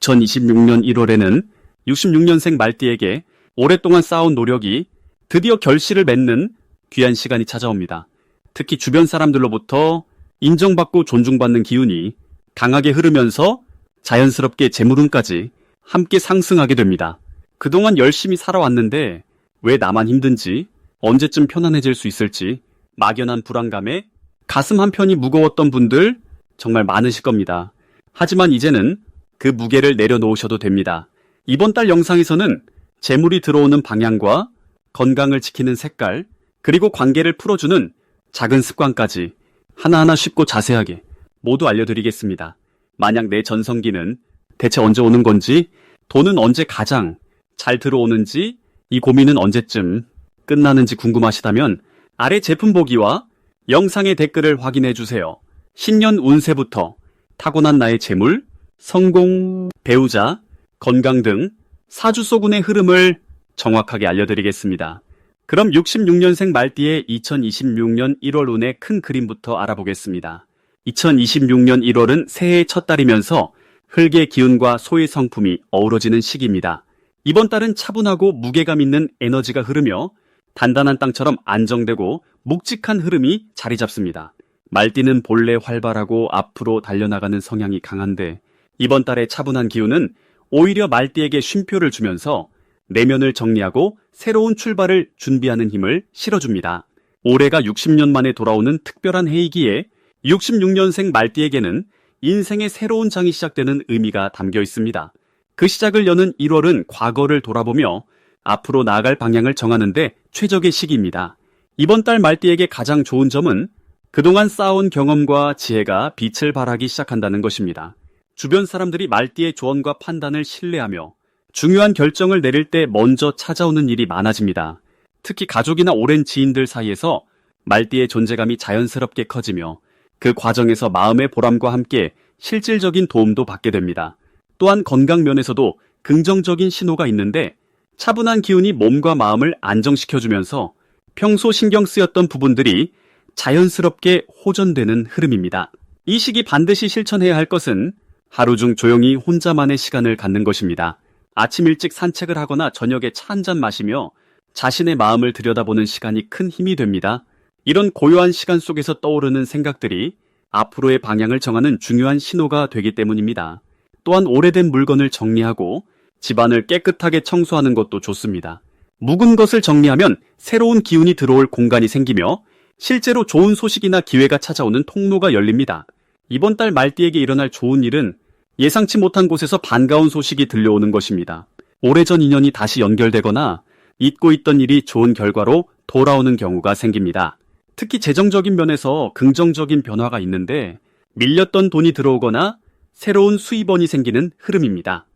2026년 1월에는 66년생 말띠에게 오랫동안 쌓아온 노력이 드디어 결실을 맺는 귀한 시간이 찾아옵니다. 특히 주변 사람들로부터 인정받고 존중받는 기운이 강하게 흐르면서 자연스럽게 재물운까지 함께 상승하게 됩니다. 그동안 열심히 살아왔는데 왜 나만 힘든지, 언제쯤 편안해질 수 있을지 막연한 불안감에 가슴 한편이 무거웠던 분들 정말 많으실 겁니다. 하지만 이제는 그 무게를 내려놓으셔도 됩니다. 이번 달 영상에서는 재물이 들어오는 방향과 건강을 지키는 색깔, 그리고 관계를 풀어주는 작은 습관까지 하나하나 쉽고 자세하게 모두 알려드리겠습니다. 만약 내 전성기는 대체 언제 오는 건지, 돈은 언제 가장 잘 들어오는지, 이 고민은 언제쯤 끝나는지 궁금하시다면 아래 제품 보기와 영상의 댓글을 확인해주세요. 신년 운세부터 타고난 나의 재물, 성공, 배우자, 건강 등 사주소군의 흐름을 정확하게 알려드리겠습니다. 그럼 66년생 말띠의 2026년 1월 운의 큰 그림부터 알아보겠습니다. 2026년 1월은 새해의 첫 달이면서 흙의 기운과 소의 성품이 어우러지는 시기입니다. 이번 달은 차분하고 무게감 있는 에너지가 흐르며 단단한 땅처럼 안정되고 묵직한 흐름이 자리 잡습니다. 말띠는 본래 활발하고 앞으로 달려나가는 성향이 강한데 이번 달의 차분한 기운은 오히려 말띠에게 쉼표를 주면서 내면을 정리하고 새로운 출발을 준비하는 힘을 실어줍니다. 올해가 60년 만에 돌아오는 특별한 해이기에 66년생 말띠에게는 인생의 새로운 장이 시작되는 의미가 담겨 있습니다. 그 시작을 여는 1월은 과거를 돌아보며 앞으로 나아갈 방향을 정하는 데 최적의 시기입니다. 이번 달 말띠에게 가장 좋은 점은 그동안 쌓아온 경험과 지혜가 빛을 발하기 시작한다는 것입니다. 주변 사람들이 말띠의 조언과 판단을 신뢰하며 중요한 결정을 내릴 때 먼저 찾아오는 일이 많아집니다. 특히 가족이나 오랜 지인들 사이에서 말띠의 존재감이 자연스럽게 커지며 그 과정에서 마음의 보람과 함께 실질적인 도움도 받게 됩니다. 또한 건강 면에서도 긍정적인 신호가 있는데 차분한 기운이 몸과 마음을 안정시켜주면서 평소 신경 쓰였던 부분들이 자연스럽게 호전되는 흐름입니다. 이 시기 반드시 실천해야 할 것은 하루 중 조용히 혼자만의 시간을 갖는 것입니다. 아침 일찍 산책을 하거나 저녁에 차 한 잔 마시며 자신의 마음을 들여다보는 시간이 큰 힘이 됩니다. 이런 고요한 시간 속에서 떠오르는 생각들이 앞으로의 방향을 정하는 중요한 신호가 되기 때문입니다. 또한 오래된 물건을 정리하고 집안을 깨끗하게 청소하는 것도 좋습니다. 묵은 것을 정리하면 새로운 기운이 들어올 공간이 생기며 실제로 좋은 소식이나 기회가 찾아오는 통로가 열립니다. 이번 달 말띠에게 일어날 좋은 일은 예상치 못한 곳에서 반가운 소식이 들려오는 것입니다. 오래전 인연이 다시 연결되거나 잊고 있던 일이 좋은 결과로 돌아오는 경우가 생깁니다. 특히 재정적인 면에서 긍정적인 변화가 있는데 밀렸던 돈이 들어오거나 새로운 수입원이 생기는 흐름입니다.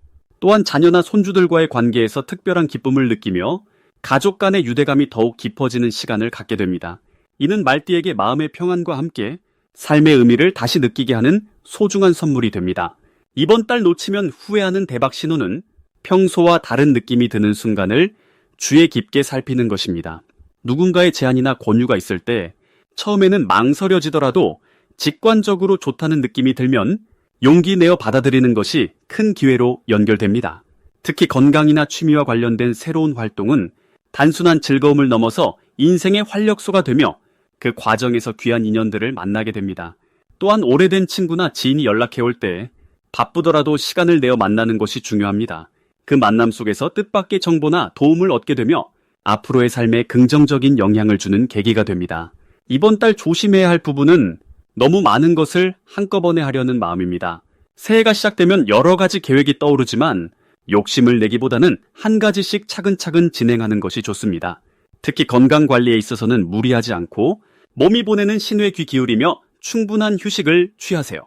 또한 자녀나 손주들과의 관계에서 특별한 기쁨을 느끼며 가족 간의 유대감이 더욱 깊어지는 시간을 갖게 됩니다. 이는 말띠에게 마음의 평안과 함께 삶의 의미를 다시 느끼게 하는 소중한 선물이 됩니다. 이번 달 놓치면 후회하는 대박 신호는 평소와 다른 느낌이 드는 순간을 주의 깊게 살피는 것입니다. 누군가의 제안이나 권유가 있을 때 처음에는 망설여지더라도 직관적으로 좋다는 느낌이 들면 용기 내어 받아들이는 것이 큰 기회로 연결됩니다. 특히 건강이나 취미와 관련된 새로운 활동은 단순한 즐거움을 넘어서 인생의 활력소가 되며 그 과정에서 귀한 인연들을 만나게 됩니다. 또한 오래된 친구나 지인이 연락해 올 때 바쁘더라도 시간을 내어 만나는 것이 중요합니다. 그 만남 속에서 뜻밖의 정보나 도움을 얻게 되며 앞으로의 삶에 긍정적인 영향을 주는 계기가 됩니다. 이번 달 조심해야 할 부분은 너무 많은 것을 한꺼번에 하려는 마음입니다. 새해가 시작되면 여러 가지 계획이 떠오르지만 욕심을 내기보다는 한 가지씩 차근차근 진행하는 것이 좋습니다. 특히 건강 관리에 있어서는 무리하지 않고 몸이 보내는 신호에 귀 기울이며 충분한 휴식을 취하세요.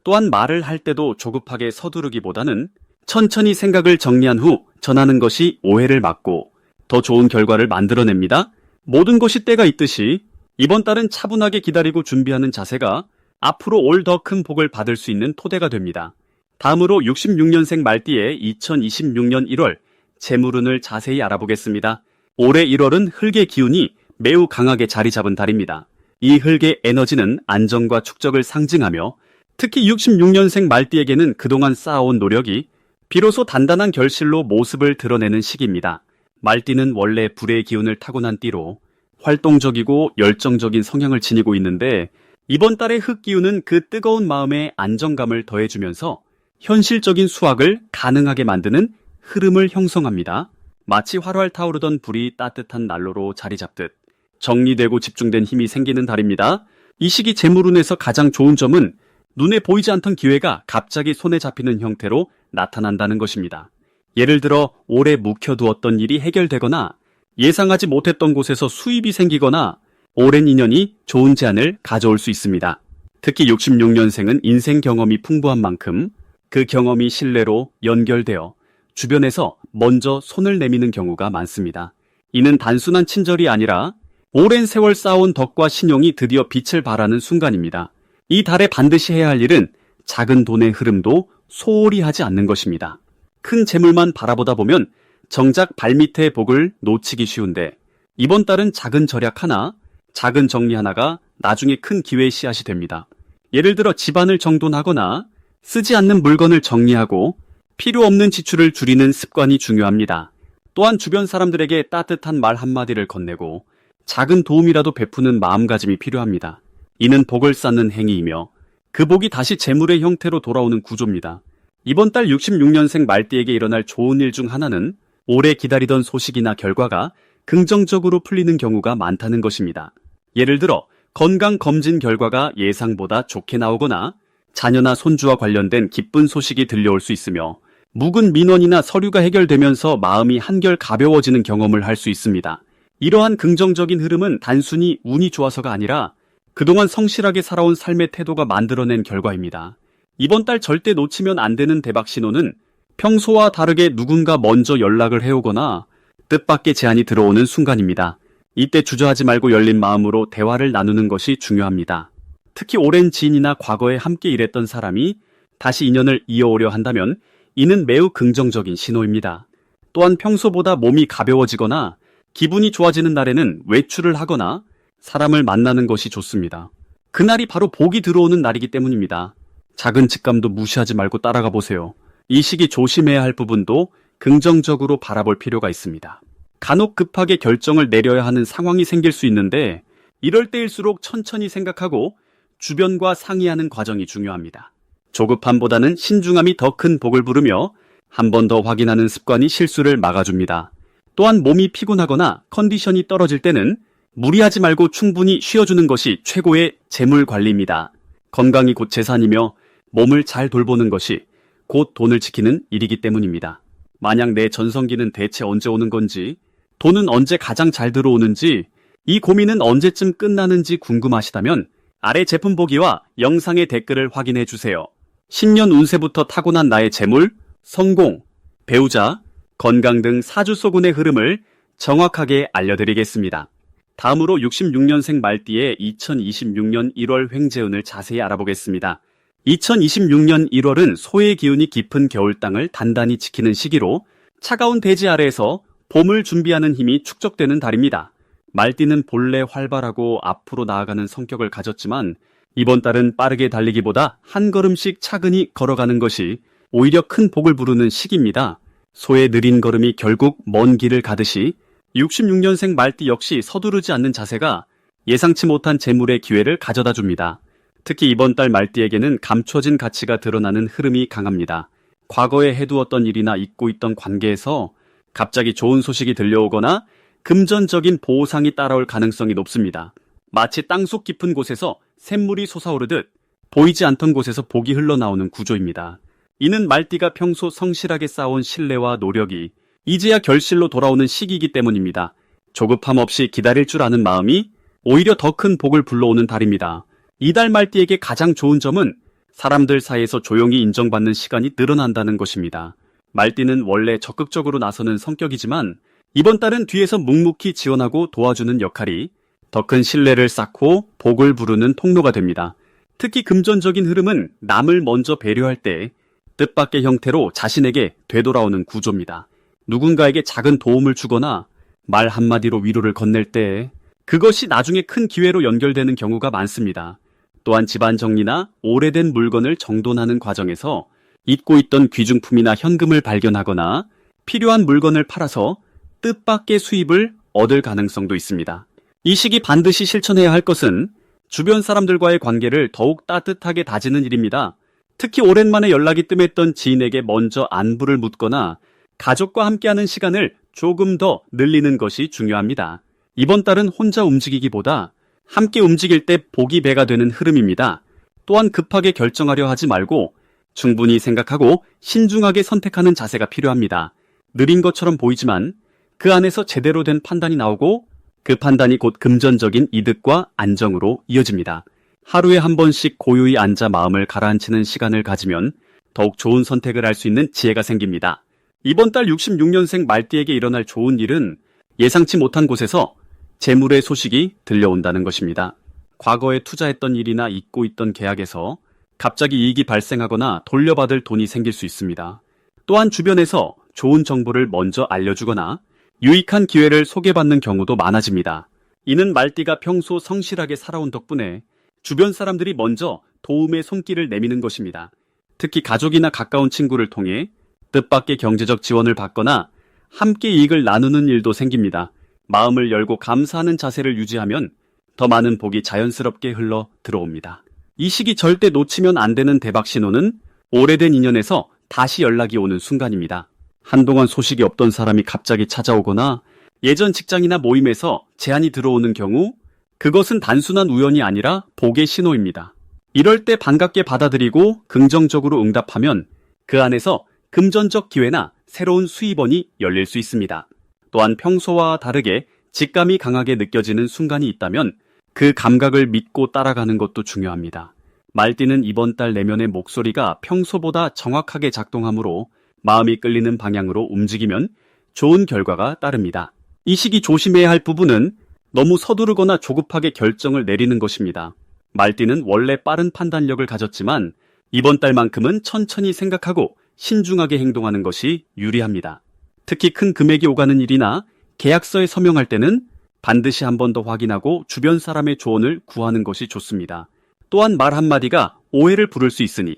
또한 말을 할 때도 조급하게 서두르기보다는 천천히 생각을 정리한 후 전하는 것이 오해를 막고 더 좋은 결과를 만들어냅니다. 모든 것이 때가 있듯이 이번 달은 차분하게 기다리고 준비하는 자세가 앞으로 올 더 큰 복을 받을 수 있는 토대가 됩니다. 다음으로 66년생 말띠의 2026년 1월 재물운을 자세히 알아보겠습니다. 올해 1월은 흙의 기운이 매우 강하게 자리 잡은 달입니다. 이 흙의 에너지는 안정과 축적을 상징하며 특히 66년생 말띠에게는 그동안 쌓아온 노력이 비로소 단단한 결실로 모습을 드러내는 시기입니다. 말띠는 원래 불의 기운을 타고난 띠로 활동적이고 열정적인 성향을 지니고 있는데 이번 달의 흙 기운은 그 뜨거운 마음에 안정감을 더해주면서 현실적인 수확을 가능하게 만드는 흐름을 형성합니다. 마치 활활 타오르던 불이 따뜻한 난로로 자리 잡듯 정리되고 집중된 힘이 생기는 달입니다. 이 시기 재물운에서 가장 좋은 점은 눈에 보이지 않던 기회가 갑자기 손에 잡히는 형태로 나타난다는 것입니다. 예를 들어 오래 묵혀두었던 일이 해결되거나 예상하지 못했던 곳에서 수입이 생기거나 오랜 인연이 좋은 제안을 가져올 수 있습니다. 특히 66년생은 인생 경험이 풍부한 만큼 그 경험이 신뢰로 연결되어 주변에서 먼저 손을 내미는 경우가 많습니다. 이는 단순한 친절이 아니라 오랜 세월 쌓아온 덕과 신용이 드디어 빛을 발하는 순간입니다. 이 달에 반드시 해야 할 일은 작은 돈의 흐름도 소홀히 하지 않는 것입니다. 큰 재물만 바라보다 보면 정작 발밑의 복을 놓치기 쉬운데 이번 달은 작은 절약 하나, 작은 정리 하나가 나중에 큰 기회의 씨앗이 됩니다. 예를 들어 집안을 정돈하거나 쓰지 않는 물건을 정리하고 필요 없는 지출을 줄이는 습관이 중요합니다. 또한 주변 사람들에게 따뜻한 말 한마디를 건네고 작은 도움이라도 베푸는 마음가짐이 필요합니다. 이는 복을 쌓는 행위이며 그 복이 다시 재물의 형태로 돌아오는 구조입니다. 이번 달 66년생 말띠에게 일어날 좋은 일 중 하나는 오래 기다리던 소식이나 결과가 긍정적으로 풀리는 경우가 많다는 것입니다. 예를 들어 건강검진 결과가 예상보다 좋게 나오거나 자녀나 손주와 관련된 기쁜 소식이 들려올 수 있으며 묵은 민원이나 서류가 해결되면서 마음이 한결 가벼워지는 경험을 할 수 있습니다. 이러한 긍정적인 흐름은 단순히 운이 좋아서가 아니라 그동안 성실하게 살아온 삶의 태도가 만들어낸 결과입니다. 이번 달 절대 놓치면 안 되는 대박 신호는 평소와 다르게 누군가 먼저 연락을 해오거나 뜻밖의 제안이 들어오는 순간입니다. 이때 주저하지 말고 열린 마음으로 대화를 나누는 것이 중요합니다. 특히 오랜 지인이나 과거에 함께 일했던 사람이 다시 인연을 이어오려 한다면 이는 매우 긍정적인 신호입니다. 또한 평소보다 몸이 가벼워지거나 기분이 좋아지는 날에는 외출을 하거나 사람을 만나는 것이 좋습니다. 그날이 바로 복이 들어오는 날이기 때문입니다. 작은 직감도 무시하지 말고 따라가 보세요. 이 시기 조심해야 할 부분도 긍정적으로 바라볼 필요가 있습니다. 간혹 급하게 결정을 내려야 하는 상황이 생길 수 있는데 이럴 때일수록 천천히 생각하고 주변과 상의하는 과정이 중요합니다. 조급함보다는 신중함이 더 큰 복을 부르며 한 번 더 확인하는 습관이 실수를 막아줍니다. 또한 몸이 피곤하거나 컨디션이 떨어질 때는 무리하지 말고 충분히 쉬어주는 것이 최고의 재물 관리입니다. 건강이 곧 재산이며 몸을 잘 돌보는 것이 곧 돈을 지키는 일이기 때문입니다. 만약 내 전성기는 대체 언제 오는 건지, 돈은 언제 가장 잘 들어오는지, 이 고민은 언제쯤 끝나는지 궁금하시다면 아래 제품 보기와 영상의 댓글을 확인해 주세요. 신년 운세부터 타고난 나의 재물, 성공, 배우자, 건강 등 사주소군의 흐름을 정확하게 알려드리겠습니다. 다음으로 66년생 말띠의 2026년 1월 횡재운을 자세히 알아보겠습니다. 2026년 1월은 소의 기운이 깊은 겨울땅을 단단히 지키는 시기로 차가운 대지 아래에서 봄을 준비하는 힘이 축적되는 달입니다. 말띠는 본래 활발하고 앞으로 나아가는 성격을 가졌지만 이번 달은 빠르게 달리기보다 한 걸음씩 차근히 걸어가는 것이 오히려 큰 복을 부르는 시기입니다. 소의 느린 걸음이 결국 먼 길을 가듯이 66년생 말띠 역시 서두르지 않는 자세가 예상치 못한 재물의 기회를 가져다 줍니다. 특히 이번 달 말띠에게는 감춰진 가치가 드러나는 흐름이 강합니다. 과거에 해두었던 일이나 잊고 있던 관계에서 갑자기 좋은 소식이 들려오거나 금전적인 보상이 따라올 가능성이 높습니다. 마치 땅속 깊은 곳에서 샘물이 솟아오르듯 보이지 않던 곳에서 복이 흘러나오는 구조입니다. 이는 말띠가 평소 성실하게 쌓아온 신뢰와 노력이 이제야 결실로 돌아오는 시기이기 때문입니다. 조급함 없이 기다릴 줄 아는 마음이 오히려 더 큰 복을 불러오는 달입니다. 이달 말띠에게 가장 좋은 점은 사람들 사이에서 조용히 인정받는 시간이 늘어난다는 것입니다. 말띠는 원래 적극적으로 나서는 성격이지만 이번 달은 뒤에서 묵묵히 지원하고 도와주는 역할이 더 큰 신뢰를 쌓고 복을 부르는 통로가 됩니다. 특히 금전적인 흐름은 남을 먼저 배려할 때 뜻밖의 형태로 자신에게 되돌아오는 구조입니다. 누군가에게 작은 도움을 주거나 말 한마디로 위로를 건넬 때 그것이 나중에 큰 기회로 연결되는 경우가 많습니다. 또한 집안 정리나 오래된 물건을 정돈하는 과정에서 잊고 있던 귀중품이나 현금을 발견하거나 필요한 물건을 팔아서 뜻밖의 수입을 얻을 가능성도 있습니다. 이 시기 반드시 실천해야 할 것은 주변 사람들과의 관계를 더욱 따뜻하게 다지는 일입니다. 특히 오랜만에 연락이 뜸했던 지인에게 먼저 안부를 묻거나 가족과 함께하는 시간을 조금 더 늘리는 것이 중요합니다. 이번 달은 혼자 움직이기보다 함께 움직일 때 복이 배가 되는 흐름입니다. 또한 급하게 결정하려 하지 말고 충분히 생각하고 신중하게 선택하는 자세가 필요합니다. 느린 것처럼 보이지만 그 안에서 제대로 된 판단이 나오고 그 판단이 곧 금전적인 이득과 안정으로 이어집니다. 하루에 한 번씩 고요히 앉아 마음을 가라앉히는 시간을 가지면 더욱 좋은 선택을 할 수 있는 지혜가 생깁니다. 이번 달 66년생 말띠에게 일어날 좋은 일은 예상치 못한 곳에서 재물의 소식이 들려온다는 것입니다. 과거에 투자했던 일이나 잊고 있던 계약에서 갑자기 이익이 발생하거나 돌려받을 돈이 생길 수 있습니다. 또한 주변에서 좋은 정보를 먼저 알려주거나 유익한 기회를 소개받는 경우도 많아집니다. 이는 말띠가 평소 성실하게 살아온 덕분에 주변 사람들이 먼저 도움의 손길을 내미는 것입니다. 특히 가족이나 가까운 친구를 통해 뜻밖의 경제적 지원을 받거나 함께 이익을 나누는 일도 생깁니다. 마음을 열고 감사하는 자세를 유지하면 더 많은 복이 자연스럽게 흘러 들어옵니다. 이 시기 절대 놓치면 안 되는 대박 신호는 오래된 인연에서 다시 연락이 오는 순간입니다. 한동안 소식이 없던 사람이 갑자기 찾아오거나 예전 직장이나 모임에서 제안이 들어오는 경우 그것은 단순한 우연이 아니라 복의 신호입니다. 이럴 때 반갑게 받아들이고 긍정적으로 응답하면 그 안에서 금전적 기회나 새로운 수입원이 열릴 수 있습니다. 또한 평소와 다르게 직감이 강하게 느껴지는 순간이 있다면 그 감각을 믿고 따라가는 것도 중요합니다. 말띠는 이번 달 내면의 목소리가 평소보다 정확하게 작동하므로 마음이 끌리는 방향으로 움직이면 좋은 결과가 따릅니다. 이 시기 조심해야 할 부분은 너무 서두르거나 조급하게 결정을 내리는 것입니다. 말띠는 원래 빠른 판단력을 가졌지만 이번 달만큼은 천천히 생각하고 신중하게 행동하는 것이 유리합니다. 특히 큰 금액이 오가는 일이나 계약서에 서명할 때는 반드시 한 번 더 확인하고 주변 사람의 조언을 구하는 것이 좋습니다. 또한 말 한마디가 오해를 부를 수 있으니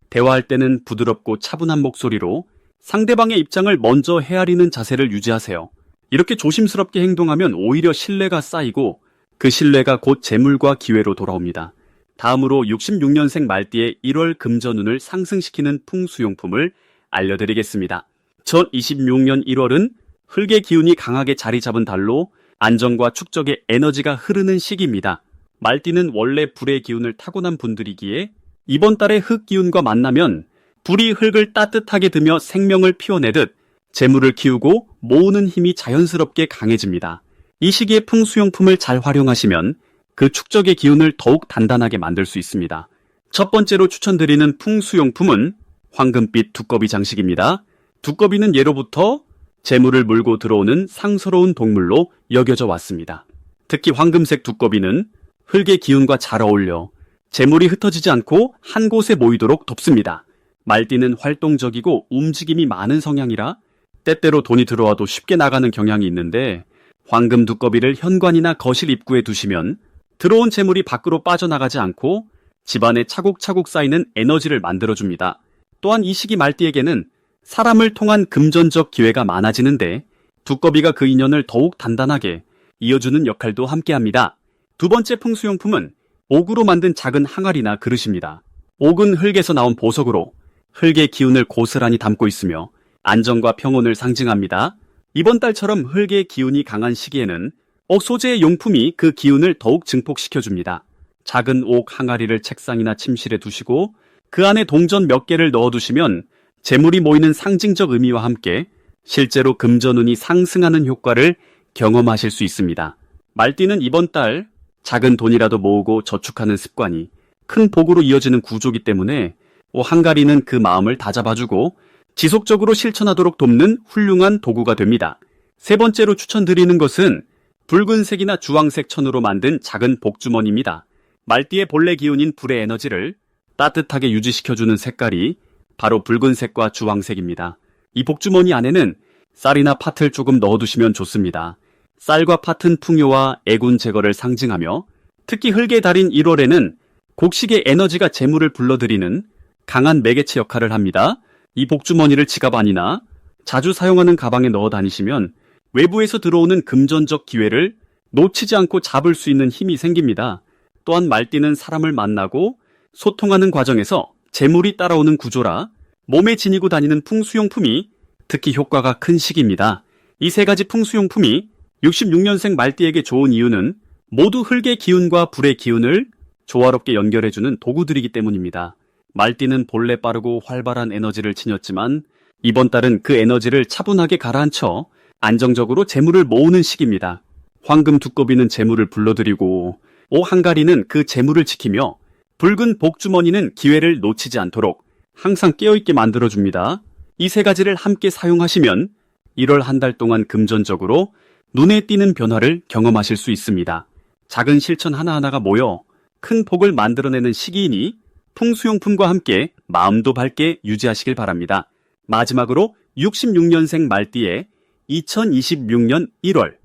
대화할 때는 부드럽고 차분한 목소리로 상대방의 입장을 먼저 헤아리는 자세를 유지하세요. 이렇게 조심스럽게 행동하면 오히려 신뢰가 쌓이고 그 신뢰가 곧 재물과 기회로 돌아옵니다. 다음으로 66년생 말띠의 1월 금전운을 상승시키는 풍수용품을 알려드리겠습니다. 2026년 1월은 흙의 기운이 강하게 자리 잡은 달로 안정과 축적의 에너지가 흐르는 시기입니다. 말띠는 원래 불의 기운을 타고난 분들이기에 이번 달에 흙 기운과 만나면 불이 흙을 따뜻하게 드며 생명을 피워내듯 재물을 키우고 모으는 힘이 자연스럽게 강해집니다. 이 시기에 풍수용품을 잘 활용하시면 그 축적의 기운을 더욱 단단하게 만들 수 있습니다. 첫 번째로 추천드리는 풍수용품은 황금빛 두꺼비 장식입니다. 두꺼비는 예로부터 재물을 물고 들어오는 상서로운 동물로 여겨져 왔습니다. 특히 황금색 두꺼비는 흙의 기운과 잘 어울려 재물이 흩어지지 않고 한 곳에 모이도록 돕습니다. 말띠는 활동적이고 움직임이 많은 성향이라 때때로 돈이 들어와도 쉽게 나가는 경향이 있는데 황금 두꺼비를 현관이나 거실 입구에 두시면 들어온 재물이 밖으로 빠져나가지 않고 집안에 차곡차곡 쌓이는 에너지를 만들어줍니다. 또한 이 시기 말띠에게는 사람을 통한 금전적 기회가 많아지는데 두꺼비가 그 인연을 더욱 단단하게 이어주는 역할도 함께합니다. 두 번째 풍수용품은 옥으로 만든 작은 항아리나 그릇입니다. 옥은 흙에서 나온 보석으로 흙의 기운을 고스란히 담고 있으며 안정과 평온을 상징합니다. 이번 달처럼 흙의 기운이 강한 시기에는 옥 소재의 용품이 그 기운을 더욱 증폭시켜줍니다. 작은 옥 항아리를 책상이나 침실에 두시고 그 안에 동전 몇 개를 넣어두시면 재물이 모이는 상징적 의미와 함께 실제로 금전운이 상승하는 효과를 경험하실 수 있습니다. 말띠는 이번 달 작은 돈이라도 모으고 저축하는 습관이 큰 복으로 이어지는 구조이기 때문에 항아리는 그 마음을 다잡아주고 지속적으로 실천하도록 돕는 훌륭한 도구가 됩니다. 세 번째로 추천드리는 것은 붉은색이나 주황색 천으로 만든 작은 복주머니입니다. 말띠의 본래 기운인 불의 에너지를 따뜻하게 유지시켜주는 색깔이 바로 붉은색과 주황색입니다. 이 복주머니 안에는 쌀이나 팥을 조금 넣어두시면 좋습니다. 쌀과 팥은 풍요와 애군 제거를 상징하며 특히 흙의 달인 1월에는 곡식의 에너지가 재물을 불러들이는 강한 매개체 역할을 합니다. 이 복주머니를 지갑 안이나 자주 사용하는 가방에 넣어 다니시면 외부에서 들어오는 금전적 기회를 놓치지 않고 잡을 수 있는 힘이 생깁니다. 또한 말띠는 사람을 만나고 소통하는 과정에서 재물이 따라오는 구조라 몸에 지니고 다니는 풍수용품이 특히 효과가 큰 시기입니다. 이 세 가지 풍수용품이 66년생 말띠에게 좋은 이유는 모두 흙의 기운과 불의 기운을 조화롭게 연결해주는 도구들이기 때문입니다. 말띠는 본래 빠르고 활발한 에너지를 지녔지만 이번 달은 그 에너지를 차분하게 가라앉혀 안정적으로 재물을 모으는 시기입니다. 황금 두꺼비는 재물을 불러들이고 오 한가리는 그 재물을 지키며 붉은 복주머니는 기회를 놓치지 않도록 항상 깨어있게 만들어줍니다. 이 세 가지를 함께 사용하시면 1월 한 달 동안 금전적으로 눈에 띄는 변화를 경험하실 수 있습니다. 작은 실천 하나하나가 모여 큰 복을 만들어내는 시기이니 풍수용품과 함께 마음도 밝게 유지하시길 바랍니다. 마지막으로 66년생 말띠의 2026년 1월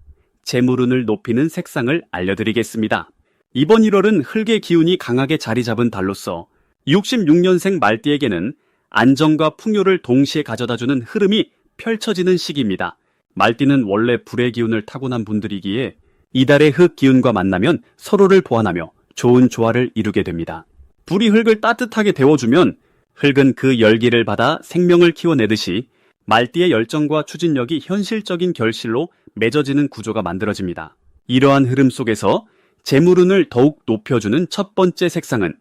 재물운을 높이는 색상을 알려드리겠습니다. 이번 1월은 흙의 기운이 강하게 자리 잡은 달로서 66년생 말띠에게는 안정과 풍요를 동시에 가져다주는 흐름이 펼쳐지는 시기입니다. 말띠는 원래 불의 기운을 타고난 분들이기에 이달의 흙 기운과 만나면 서로를 보완하며 좋은 조화를 이루게 됩니다. 불이 흙을 따뜻하게 데워주면 흙은 그 열기를 받아 생명을 키워내듯이 말띠의 열정과 추진력이 현실적인 결실로 맺어지는 구조가 만들어집니다. 이러한 흐름 속에서 재물운을 더욱 높여주는 첫 번째 색상은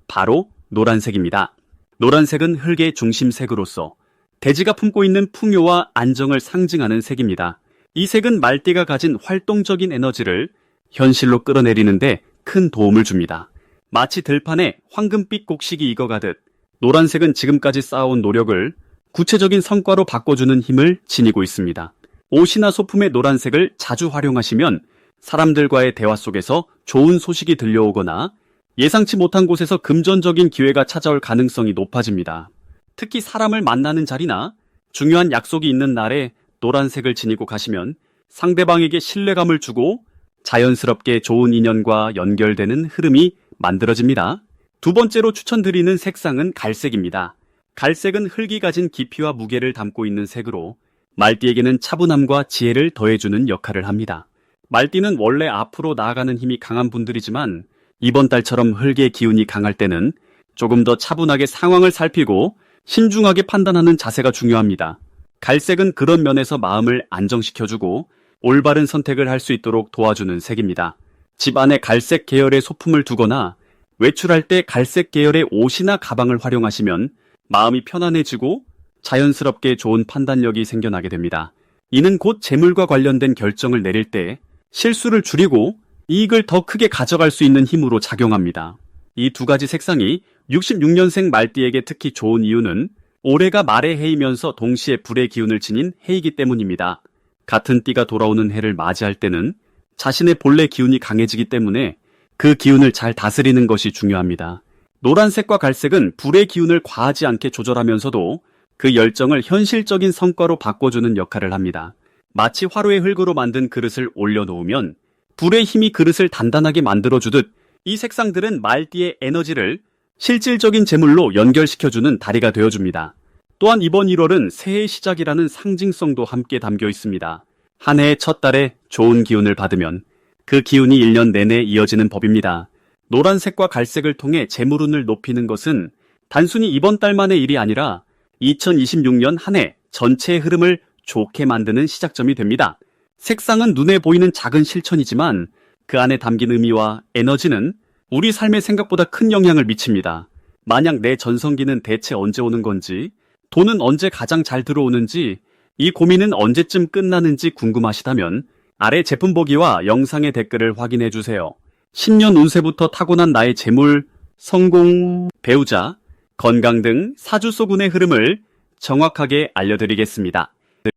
바로 노란색입니다. 노란색은 흙의 중심색으로서 대지가 품고 있는 풍요와 안정을 상징하는 색입니다. 이 색은 말띠가 가진 활동적인 에너지를 현실로 끌어내리는데 큰 도움을 줍니다. 마치 들판에 황금빛 곡식이 익어가듯 노란색은 지금까지 쌓아온 노력을 구체적인 성과로 바꿔주는 힘을 지니고 있습니다. 옷이나 소품의 노란색을 자주 활용하시면 사람들과의 대화 속에서 좋은 소식이 들려오거나 예상치 못한 곳에서 금전적인 기회가 찾아올 가능성이 높아집니다. 특히 사람을 만나는 자리나 중요한 약속이 있는 날에 노란색을 지니고 가시면 상대방에게 신뢰감을 주고 자연스럽게 좋은 인연과 연결되는 흐름이 만들어집니다. 두 번째로 추천드리는 색상은 갈색입니다. 갈색은 흙이 가진 깊이와 무게를 담고 있는 색으로 말띠에게는 차분함과 지혜를 더해주는 역할을 합니다. 말띠는 원래 앞으로 나아가는 힘이 강한 분들이지만 이번 달처럼 흙의 기운이 강할 때는 조금 더 차분하게 상황을 살피고 신중하게 판단하는 자세가 중요합니다. 갈색은 그런 면에서 마음을 안정시켜주고 올바른 선택을 할 수 있도록 도와주는 색입니다. 집 안에 갈색 계열의 소품을 두거나 외출할 때 갈색 계열의 옷이나 가방을 활용하시면 마음이 편안해지고 자연스럽게 좋은 판단력이 생겨나게 됩니다. 이는 곧 재물과 관련된 결정을 내릴 때 실수를 줄이고 이익을 더 크게 가져갈 수 있는 힘으로 작용합니다. 이 두 가지 색상이 66년생 말띠에게 특히 좋은 이유는 올해가 말의 해이면서 동시에 불의 기운을 지닌 해이기 때문입니다. 같은 띠가 돌아오는 해를 맞이할 때는 자신의 본래 기운이 강해지기 때문에 그 기운을 잘 다스리는 것이 중요합니다. 노란색과 갈색은 불의 기운을 과하지 않게 조절하면서도 그 열정을 현실적인 성과로 바꿔주는 역할을 합니다. 마치 화로의 흙으로 만든 그릇을 올려놓으면 불의 힘이 그릇을 단단하게 만들어주듯 이 색상들은 말띠의 에너지를 실질적인 재물로 연결시켜주는 다리가 되어줍니다. 또한 이번 1월은 새해의 시작이라는 상징성도 함께 담겨 있습니다. 한 해의 첫 달에 좋은 기운을 받으면 그 기운이 1년 내내 이어지는 법입니다. 노란색과 갈색을 통해 재물운을 높이는 것은 단순히 이번 달만의 일이 아니라 2026년 한 해 전체의 흐름을 좋게 만드는 시작점이 됩니다. 색상은 눈에 보이는 작은 실천이지만 그 안에 담긴 의미와 에너지는 우리 삶에 생각보다 큰 영향을 미칩니다. 만약 내 전성기는 대체 언제 오는 건지, 돈은 언제 가장 잘 들어오는지, 이 고민은 언제쯤 끝나는지 궁금하시다면 아래 제품 보기와 영상의 댓글을 확인해 주세요. 신년 운세부터 타고난 나의 재물, 성공, 배우자, 건강 등 사주소군의 흐름을 정확하게 알려드리겠습니다.